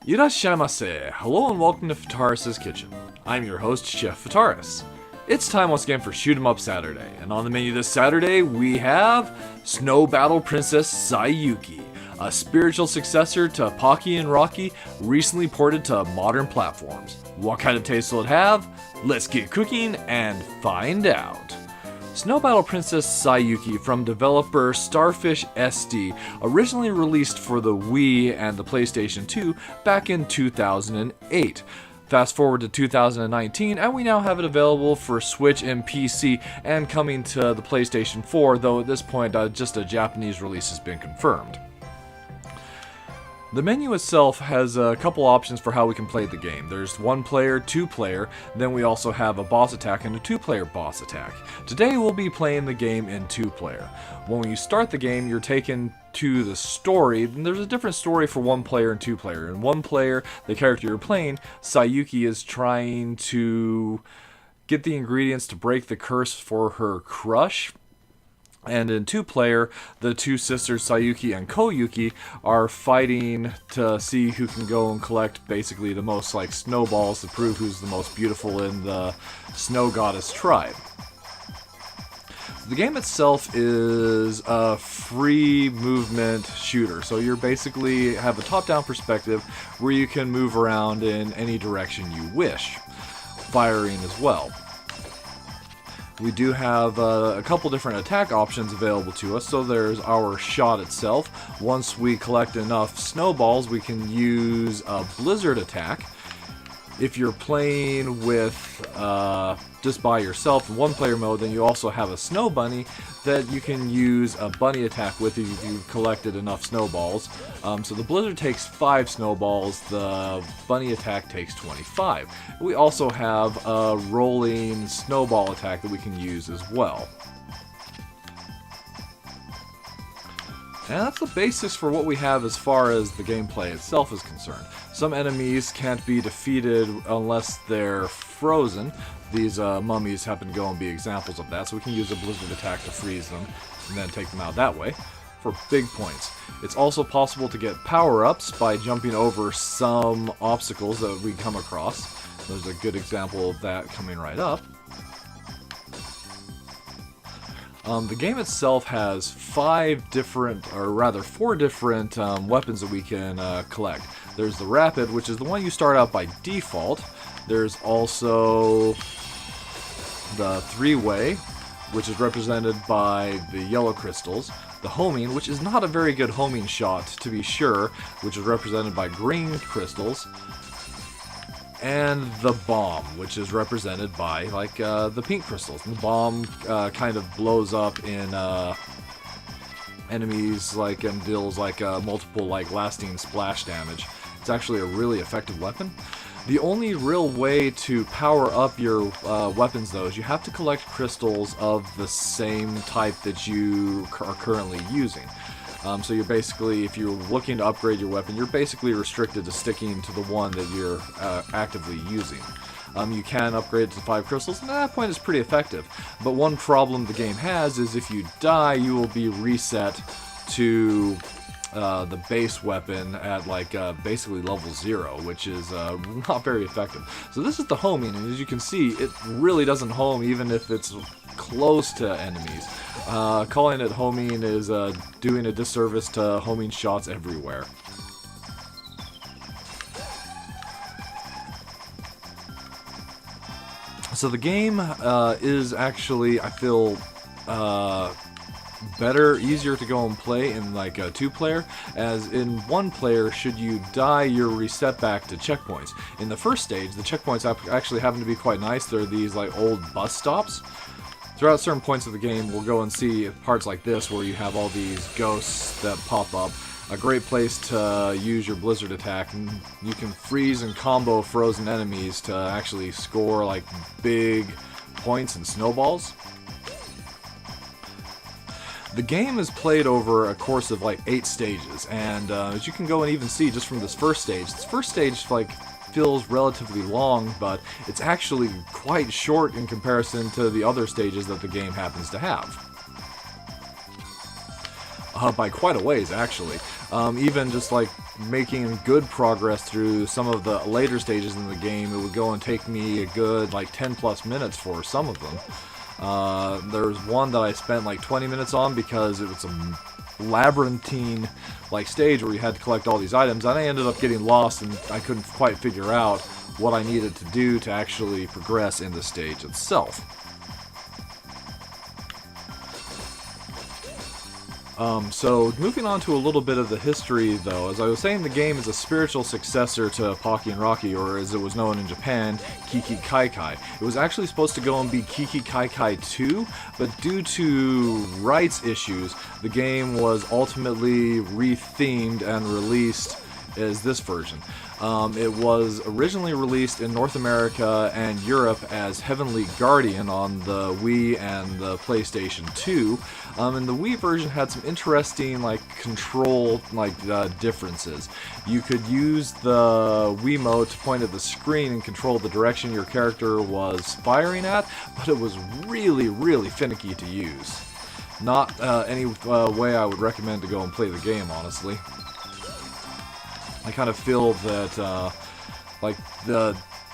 Irashaimase! Hello and welcome to Fitaurus' Kitchen. I'm your host, Chef Fitaurus. It's time once again for Shoot 'em Up Saturday, and on the menu this Saturday we have Snow Battle Princess Sayuki, a spiritual successor to Pocky and Rocky, recently ported to modern platforms. What kind of taste will it have? Let's get cooking and find out. Snow Battle Princess Sayuki from developer Starfish SD originally released for the Wii and the PlayStation 2 back in 2008. Fast forward to 2019 and we now have it available for Switch and PC and coming to the PlayStation 4, though at this point just a Japanese release has been confirmed. The menu itself has a couple options for how we can play the game. There's 1 player, 2 player, then we also have a boss attack and a 2 player boss attack. Today we'll be playing the game in 2 player. When you start the game, you're taken to the story, and there's a different story for 1 player and 2 player. In 1 player, the character you're playing, Sayuki, is trying to get the ingredients to break the curse for her crush. And in 2 player, the 2 sisters Sayuki and Koyuki are fighting to see who can go and collect basically the most snowballs to prove who's the most beautiful in the snow goddess tribe. The game itself is a free movement shooter, so you basically have a top-down perspective where you can move around in any direction you wish, firing as well. We do have a couple different attack options available to us. So there's our shot itself. Once we collect enough snowballs, we can use a blizzard attack. If you're playing with just by yourself in 1 player mode, then you also have a snow bunny that you can use a bunny attack with if you've collected enough snowballs. So the blizzard takes 5 snowballs, the bunny attack takes 25. We also have a rolling snowball attack that we can use as well. And that's the basis for what we have as far as the gameplay itself is concerned. Some enemies can't be defeated unless they're frozen. These mummies happen to go and be examples of that, so we can use a blizzard attack to freeze them and then take them out that way for big points. It's also possible to get power-ups by jumping over some obstacles that we come across. There's a good example of that coming right up. The game itself has 4 different weapons that we can collect. There's the Rapid, which is the one you start out by default. There's also the 3-way, which is represented by the yellow crystals. The Homing, which is not a very good homing shot, to be sure, which is represented by green crystals. And the Bomb, which is represented by the pink crystals. And the Bomb kind of blows up in enemies and deals multiple lasting splash damage. It's actually a really effective weapon. The only real way to power up your weapons, though, is you have to collect crystals of the same type that you are currently using. So you're basically, if you're looking to upgrade your weapon, you're basically restricted to sticking to the one that you're actively using. You can upgrade it to 5 crystals, and at that point it's pretty effective. But one problem the game has is if you die, you will be reset to the base weapon at basically level 0, which is not very effective. So this is the homing, and as you can see, it really doesn't home even if it's close to enemies. Calling it homing is doing a disservice to homing shots everywhere. So the game is actually, I feel, easier to go and play in a 2 player, as in 1 player, should you die, you're reset back to checkpoints. In the first stage, the checkpoints actually happen to be quite nice. They're these old bus stops. Throughout certain points of the game, we'll go and see parts like this where you have all these ghosts that pop up. A great place to use your blizzard attack, and you can freeze and combo frozen enemies to actually score big points and snowballs. The game is played over a course of 8 stages, and as you can go and even see just from this first stage feels relatively long, but it's actually quite short in comparison to the other stages that the game happens to have. by quite a ways, actually. Even just like making good progress through some of the later stages in the game, it would go and take me a good like 10 plus minutes for some of them. There was one that I spent like 20 minutes on because it was a labyrinthine like stage where you had to collect all these items, and I ended up getting lost and I couldn't quite figure out what I needed to do to actually progress in the stage itself. So moving on to a little bit of the history, though, as I was saying, the game is a spiritual successor to Pocky Rocky, or as it was known in Japan, Kiki Kai Kai. It was actually supposed to go and be Kiki Kai Kai 2, but due to rights issues, the game was ultimately rethemed and released as this version. It was originally released in North America and Europe as Heavenly Guardian on the Wii and the PlayStation 2, and the Wii version had some interesting control differences. You could use the Wiimote to point at the screen and control the direction your character was firing at, but it was really, really finicky to use. Not any way I would recommend to go and play the game, honestly. I kind of feel that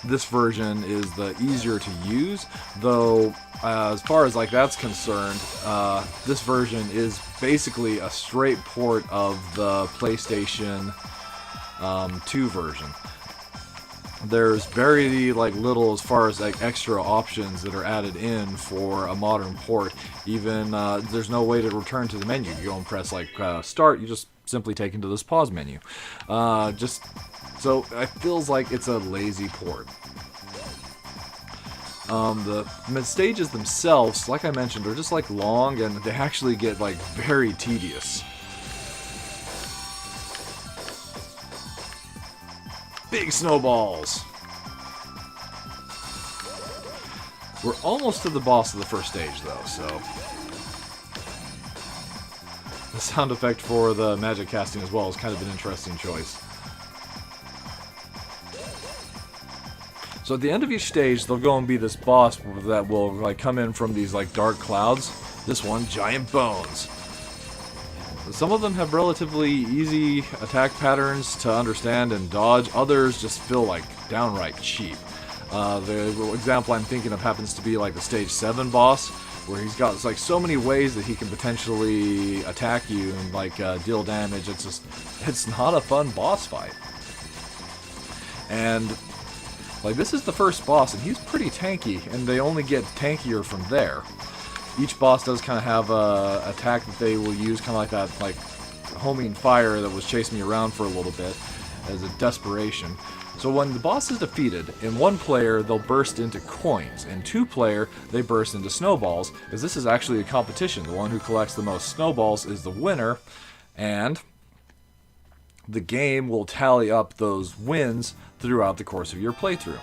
this version is the easier to use, though as far as that's concerned, this version is basically a straight port of the PlayStation 2 version. There's very little as far as extra options that are added in for a modern port. Even there's no way to return to the menu. You go and press start, you just simply taken to this pause menu. So it feels like it's a lazy port. The stages themselves, like I mentioned, are just long, and they actually get very tedious. Big snowballs! We're almost to the boss of the first stage, though, so the sound effect for the magic casting as well is kind of an interesting choice. So at the end of each stage, there'll go and be this boss that will come in from these dark clouds. This one, giant bones. Some of them have relatively easy attack patterns to understand and dodge. Others just feel downright cheap. The example I'm thinking of happens to be the stage 7 boss, where he's got so many ways that he can potentially attack you and deal damage. It's not a fun boss fight. And this is the first boss, and he's pretty tanky, and they only get tankier from there. Each boss does kind of have a attack that they will use, kind of that homing fire that was chasing me around for a little bit as a desperation. So when the boss is defeated, in one player they'll burst into coins, in two player they burst into snowballs, as this is actually a competition. The one who collects the most snowballs is the winner, and the game will tally up those wins throughout the course of your playthrough.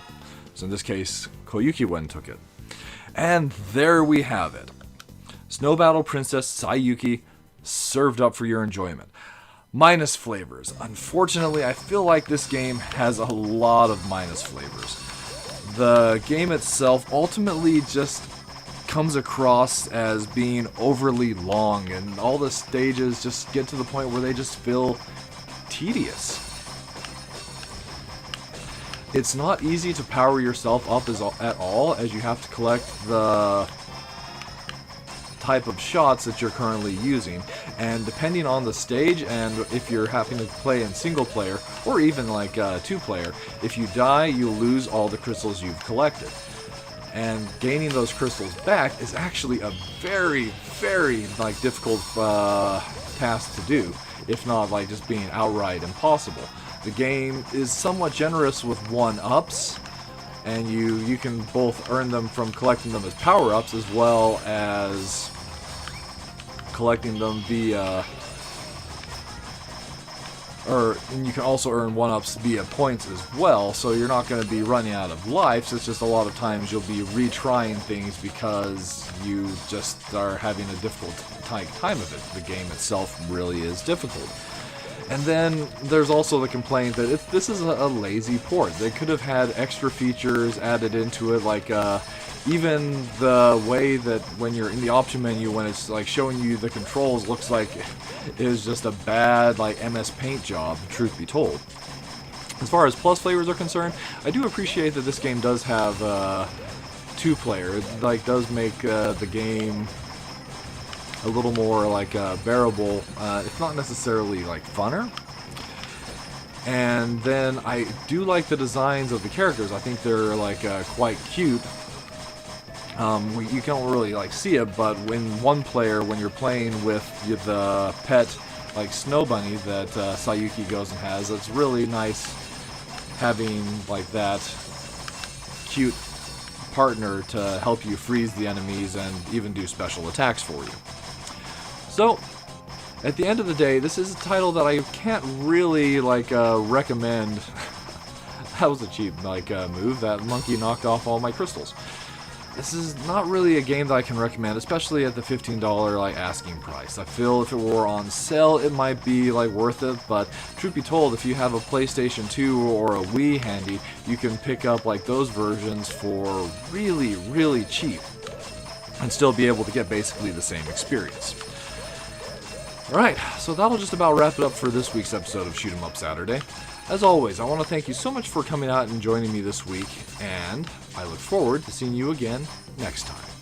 So in this case, Koyuki went and took it. And there we have it. Snow Battle Princess Sayuki served up for your enjoyment. Minus flavors. Unfortunately, I feel like this game has a lot of minus flavors. The game itself ultimately just comes across as being overly long, and all the stages just get to the point where they just feel tedious. It's not easy to power yourself up at all, as you have to collect the type of shots that you're currently using, and depending on the stage and if you're having to play in single player or even two player, if you die you lose all the crystals you've collected, and gaining those crystals back is actually a very, very difficult task to do, if not just being outright impossible. The game is somewhat generous with 1-ups, and you can both earn them from collecting them as power-ups as well as collecting them via, and you can also earn 1-ups via points as well, so you're not going to be running out of lives. It's just a lot of times you'll be retrying things because you just are having a difficult time of it. The game itself really is difficult. And then there's also the complaint that this is a lazy port. They could have had extra features added into it, like even the way that when you're in the option menu, when it's like showing you the controls, looks like it is just a bad like MS Paint job, truth be told. As far as plus flavors are concerned, I do appreciate that this game does have 2-player. It like does make the game a little more like bearable. It's not necessarily like funner. And then I do like the designs of the characters. I think they're like quite cute. You can't really like see it, but when one player, when you're playing with the pet like snow bunny that Sayuki goes and has, it's really nice having like that cute partner to help you freeze the enemies and even do special attacks for you. So, at the end of the day, this is a title that I can't really like recommend. That was a cheap like move. That monkey knocked off all my crystals. This is not really a game that I can recommend, especially at the $15 like asking price. I feel if it were on sale, it might be like worth it. But truth be told, if you have a PlayStation 2 or a Wii handy, you can pick up like those versions for really, really cheap, and still be able to get basically the same experience. Alright, so that'll just about wrap it up for this week's episode of Shoot 'em Up Saturday. As always, I want to thank you so much for coming out and joining me this week, and I look forward to seeing you again next time.